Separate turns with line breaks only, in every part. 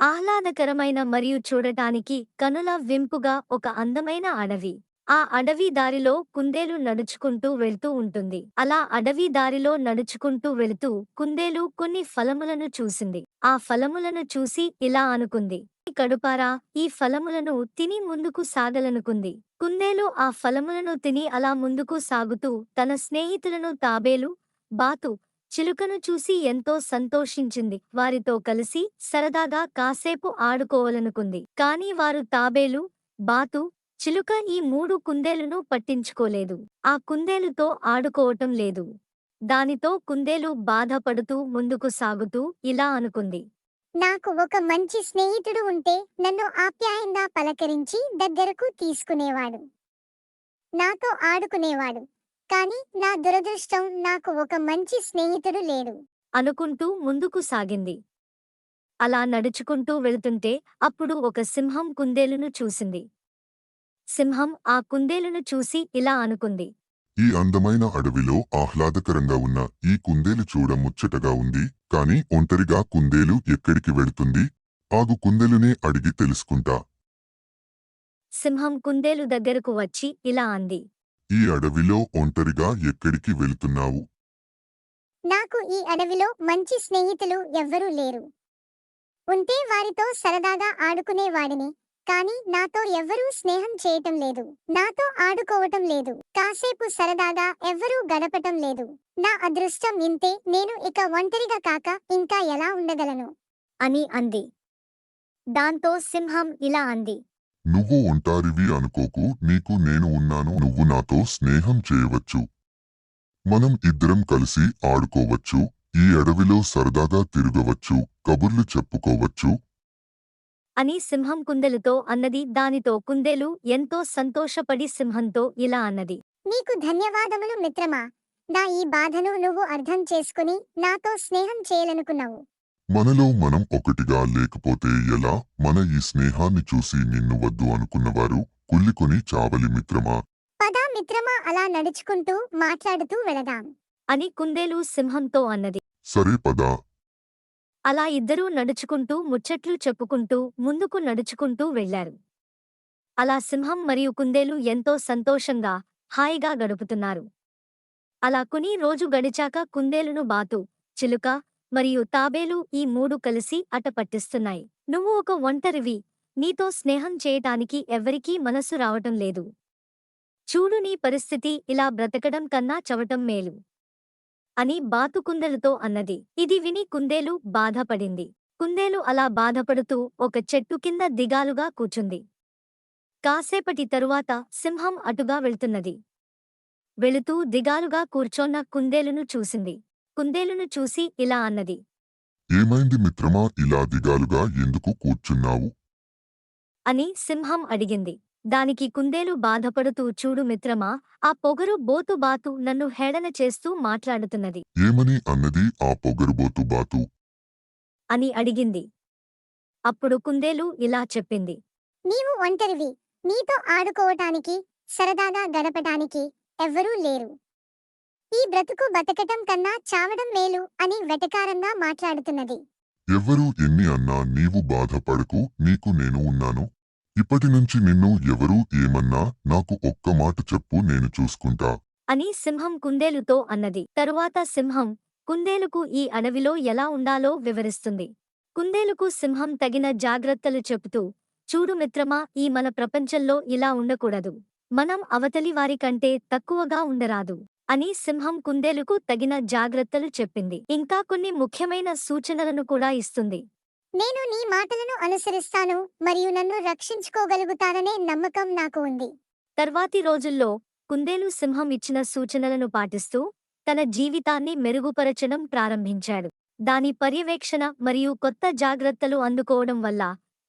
ఆహ్లాదకరమైన మరియు చూడటానికి కనుల వింపుగా ఒక అందమైన అడవి. ఆ అడవి దారిలో కుందేలు నడుచుకుంటూ వెళ్తూ ఉంటుంది. అలా అడవి దారిలో నడుచుకుంటూ వెళుతూ కుందేలు కొన్ని ఫలములను చూసింది. ఆ ఫలములను చూసి ఇలా అనుకుంది. కడుపారా, ఈ ఫలములను తిని ముందుకు సాగలనుకుంది. కుందేలు ఆ ఫలములను తిని అలా ముందుకు సాగుతూ తన స్నేహితులను తాబేలు, బాతు, చిలుకను చూసి ఎంతో సంతోషించింది. వారితో కలిసి సరదాగా కాసేపు ఆడుకోవాలనుకుంది. కాని వారు తాబేలు, బాతు, చిలుక ఈ మూడు కుందేలును పట్టించుకోలేదు. ఆ కుందేలుతో ఆడుకోవటం లేదు. దానితో కుందేలు బాధపడుతూ ముందుకు సాగుతూ ఇలా అనుకుంది.
నాకు ఒక మంచి స్నేహితుడు ఉంటే నన్ను ఆప్యాయంగా పలకరించి దగ్గరకు తీసుకునేవాడు. నాతో ఆడుకునేవాడు. కానీ నా దురదృష్టం నాకు ఒక మంచి స్నేహితుడు లేడు.
అనుకుంటూ ముందుకు సాగింది. అలా నడుచుకుంటూ వెళుతుంటే అప్పుడు ఒక సింహం కుందేలును చూసింది. సింహం ఆ కుందేలును చూసి ఇలా అనుకుంది.
ఈ అందమైన అడవిలో ఆహ్లాదకరంగా ఉన్న ఈ కుందేలు చూడ ముచ్చటగా ఉంది. కాని ఒంటరిగా కుందేలు ఎక్కడికి వెళుతుంది? ఆగు, కుందేలునే అడిగి తెలుసుకుంటా.
సింహం కుందేలు దగ్గరకు వచ్చి ఇలా అంది.
ఈ అడవిలో ఒంటరిగా ఎక్కడికి వెళుతున్నావు?
నాకు ఈ అడవిలో మంచి స్నేహితులు ఎవ్వరూ లేరు. ఉంటే వారితో సరదాగా ఆడుకునేవాడిని. కానీ నాతో ఎవ్వరూ స్నేహం చేయటం లేదు. నాతో ఆడుకోవటం లేదు. కాసేపు సరదాగా ఎవ్వరూ గడపటం లేదు. నా అదృష్టం ఇంతే. నేను ఇక ఒంటరిగా కాక ఇంకా ఎలా ఉండగలను
అని అంది. దాంతో సింహం ఇలా అంది.
నువ్వు ఒంటారివి అనుకోకు, నీకు నేను ఉన్నాను. నువ్వు నాతో స్నేహం చేయవచ్చు. మనం ఇద్దరం కలిసి ఆడుకోవచ్చు. ఈ అడవిలో సరదాగా తిరగవచ్చు, కబుర్లు చెప్పుకోవచ్చు.
అని సింహం కుందేలుతో అన్నది. దానితో కుందేలు ఎంతో సంతోషపడి సింహంతో ఇలా అన్నది.
నీకు ధన్యవాదములు మిత్రమా. నా ఈ బాధను నువ్వు అర్థం చేసుకుని నాతో స్నేహం చేయాలనుకున్నావు.
మనలో మనం ఒకటిగా లేకపోతే ఎలా? మన ఈ స్నేహాన్ని చూసి నిన్ను వద్దు అనుకున్నవారు కుళ్ళికొని చావలి మిత్రమా.
పదా మిత్రమా, అలా నడుచుకుంటూ మాట్లాడుతూ వెళదాం
అని కుందేలు సింహంతో అన్నది.
సరే పదా.
అలా ఇద్దరూ నడుచుకుంటూ ముచ్చట్లు చెప్పుకుంటూ ముందుకు నడుచుకుంటూ వెళ్లారు. అలా సింహం మరియు కుందేలు ఎంతో సంతోషంగా హాయిగా గడుపుతున్నారు. అలా కొన్ని రోజు గడిచాక కుందేలును బాతు, చిలుక మరియు తాబేలు ఈ మూడు కలిసి అట పట్టిస్తున్నాయి. నువ్వు ఒక ఒంటరివి. నీతో స్నేహం చేయటానికి ఎవ్వరికీ మనసు రావటం లేదు. చూడు, నీ పరిస్థితి ఇలా బ్రతకడం కన్నా చవటం మేలు అని బాతు కుందేలుతో అన్నది. ఇది విని కుందేలు బాధపడింది. కుందేలు అలా బాధపడుతూ ఒక చెట్టు కింద దిగాలుగా కూచుంది. కాసేపటి తరువాత సింహం అటుగా వెళ్తున్నది. వెళుతూ దిగాలుగా కూర్చోన్న కుందేలును చూసింది. కుందేలును చూసి ఇలా అన్నది.
ఏమైంది మిత్రమా, ఇలా దిగాలుగా ఎందుకు కూర్చున్నావు?
అని సింహం అడిగింది. దానికి కుందేలు బాధపడుతూ, చూడు మిత్రమా, ఆ పొగరు బోతు బాతు నన్ను హేళన చేస్తూ మాట్లాడుతున్నది
ఏమని అన్నది ఆ పొగరుబోతు బాతు?
అని అడిగింది. అప్పుడు కుందేలు ఇలా చెప్పింది.
నీవు ఒంటరివి. నీతో ఆడుకోవటానికి, సరదాగా గడపటానికి ఎవ్వరూ లేరు. ఈ బ్రతుకు బతకటం కన్నా చావడం మేలు అని వెటకారంగా మాట్లాడుతున్నది.
ఎవ్వరూ ఎన్ని అన్నా నీవు బాధపడకు, నీకు నేను ఉన్నాను. ఇప్పటినుంచి నిన్ను ఎవరూ ఏమన్నా నాకు ఒక్క మాట చెప్పు, నేను చూసుకుంటా.
అని సింహం కుందేలుతో అన్నది. తరువాత సింహం కుందేలుకు ఈ అడవిలో ఎలా ఉండాలో వివరిస్తుంది. కుందేలుకు సింహం తగిన జాగ్రత్తలు చెబుతూ, చూడు మిత్రమా, ఈ మన ప్రపంచంలో ఇలా ఉండకూడదు. మనం అవతలి వారి కంటే తక్కువగా ఉండరాదు అని సింహం కుందేలుకు తగిన జాగ్రత్తలు చెప్పింది. ఇంకా కొన్ని ముఖ్యమైన సూచనలను కూడా ఇస్తుంది.
నేను నీ మాటలను అనుసరిస్తాను మరియు నన్ను రక్షించుకోగలుగుతాననే నమ్మకం నాకు ఉంది.
తర్వాతి రోజుల్లో కుందేలు సింహం ఇచ్చిన సూచనలను పాటిస్తూ తన జీవితాన్ని మెరుగుపరచడం ప్రారంభించాడు. దాని పర్యవేక్షణ మరియు కొత్త జాగ్రత్తలు అందుకోవడం వల్ల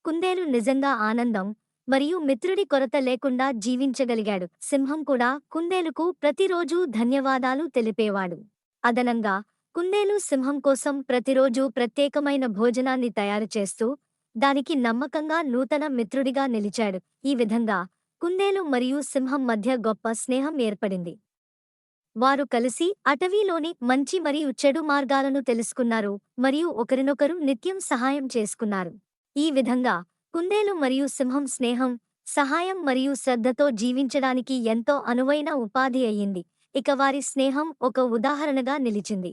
కుందేలు నిజంగా ఆనందం మరియు మిత్రుడి కొరత లేకుండా జీవించగలిగాడు. సింహం కూడా కుందేలుకు ప్రతిరోజూ ధన్యవాదాలు తెలిపేవాడు. అదనంగా కుందేలు సింహం కోసం ప్రతిరోజూ ప్రత్యేకమైన భోజనాన్ని తయారు చేస్తూ దానికి నమ్మకంగా నూతన మిత్రుడిగా నిలిచాడు. ఈ విధంగా కుందేలు మరియు సింహం మధ్య గొప్ప స్నేహం ఏర్పడింది. వారు కలిసి అటవీలోని మంచి మరియు చెడు మార్గాలను తెలుసుకున్నారు మరియు ఒకరినొకరు నిత్యం సహాయం చేసుకున్నారు. ఈ విధంగా కుందేలు మరియు సింహం స్నేహం, సహాయం మరియు శ్రద్ధతో జీవించడానికి ఎంతో అనువైన ఉపాధి అయ్యింది. ఇక వారి స్నేహం ఒక ఉదాహరణగా నిలిచింది.